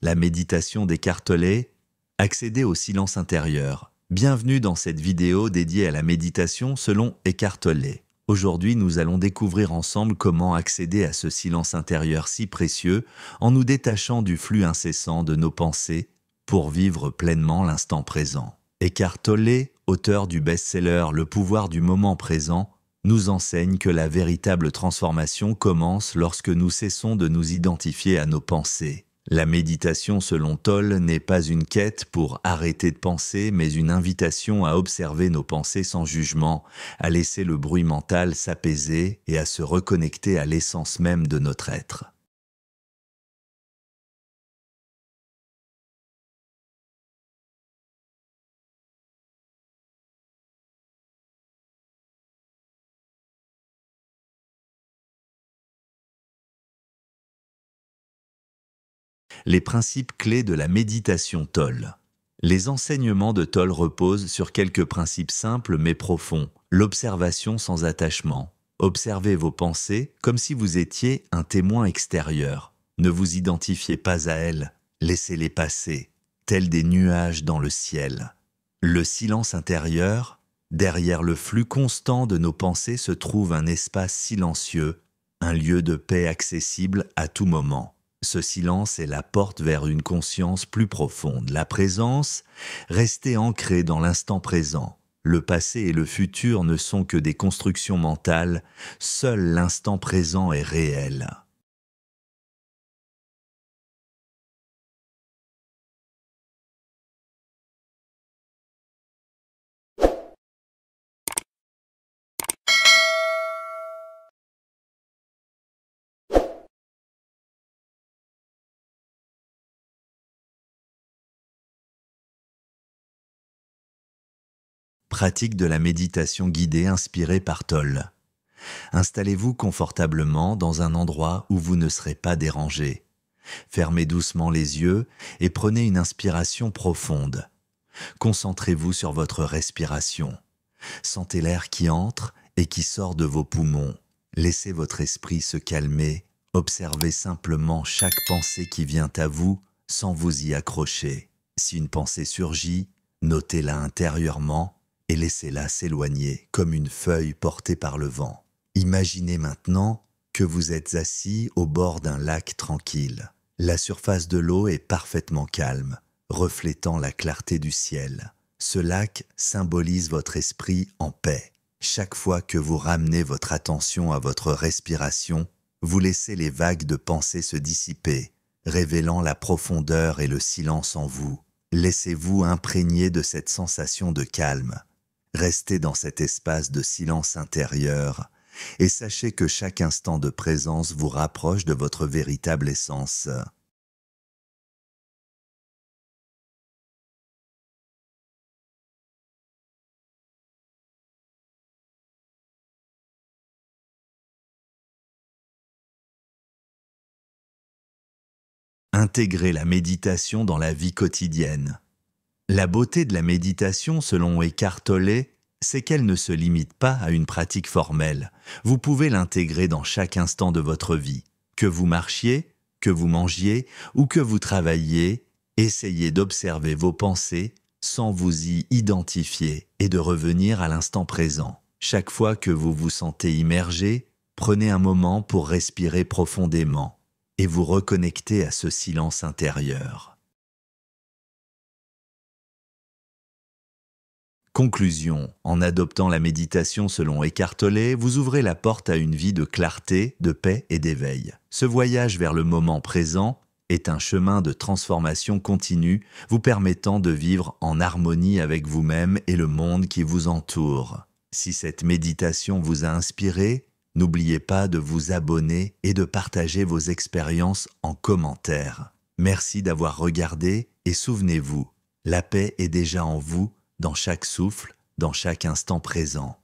la méditation d'Eckhart Tolle, accéder au silence intérieur. Bienvenue dans cette vidéo dédiée à la méditation selon Eckhart Tolle. Aujourd'hui, nous allons découvrir ensemble comment accéder à ce silence intérieur si précieux en nous détachant du flux incessant de nos pensées pour vivre pleinement l'instant présent. Eckhart Tolle, auteur du best-seller Le pouvoir du moment présent, nous enseigne que la véritable transformation commence lorsque nous cessons de nous identifier à nos pensées. La méditation selon Tolle n'est pas une quête pour arrêter de penser, mais une invitation à observer nos pensées sans jugement, à laisser le bruit mental s'apaiser et à se reconnecter à l'essence même de notre être. Les principes clés de la méditation Tolle. Les enseignements de Tolle reposent sur quelques principes simples mais profonds. L'observation sans attachement. Observez vos pensées comme si vous étiez un témoin extérieur. Ne vous identifiez pas à elles, laissez-les passer, tels des nuages dans le ciel. Le silence intérieur, derrière le flux constant de nos pensées se trouve un espace silencieux, un lieu de paix accessible à tout moment. Ce silence est la porte vers une conscience plus profonde. La présence, restez ancré dans l'instant présent. Le passé et le futur ne sont que des constructions mentales, seul l'instant présent est réel. Pratique de la méditation guidée inspirée par Tolle. Installez-vous confortablement dans un endroit où vous ne serez pas dérangé. Fermez doucement les yeux et prenez une inspiration profonde. Concentrez-vous sur votre respiration. Sentez l'air qui entre et qui sort de vos poumons. Laissez votre esprit se calmer. Observez simplement chaque pensée qui vient à vous sans vous y accrocher. Si une pensée surgit, notez-la intérieurement et laissez-la s'éloigner comme une feuille portée par le vent. Imaginez maintenant que vous êtes assis au bord d'un lac tranquille. La surface de l'eau est parfaitement calme, reflétant la clarté du ciel. Ce lac symbolise votre esprit en paix. Chaque fois que vous ramenez votre attention à votre respiration, vous laissez les vagues de pensée se dissiper, révélant la profondeur et le silence en vous. Laissez-vous imprégner de cette sensation de calme. Restez dans cet espace de silence intérieur et sachez que chaque instant de présence vous rapproche de votre véritable essence. Intégrez la méditation dans la vie quotidienne. La beauté de la méditation, selon Eckhart Tolle, c'est qu'elle ne se limite pas à une pratique formelle. Vous pouvez l'intégrer dans chaque instant de votre vie. Que vous marchiez, que vous mangiez ou que vous travailliez, essayez d'observer vos pensées sans vous y identifier et de revenir à l'instant présent. Chaque fois que vous vous sentez immergé, prenez un moment pour respirer profondément et vous reconnecter à ce silence intérieur. Conclusion. En adoptant la méditation selon Eckhart Tolle, vous ouvrez la porte à une vie de clarté, de paix et d'éveil. Ce voyage vers le moment présent est un chemin de transformation continue, vous permettant de vivre en harmonie avec vous-même et le monde qui vous entoure. Si cette méditation vous a inspiré, n'oubliez pas de vous abonner et de partager vos expériences en commentaire. Merci d'avoir regardé et souvenez-vous, la paix est déjà en vous, dans chaque souffle, dans chaque instant présent.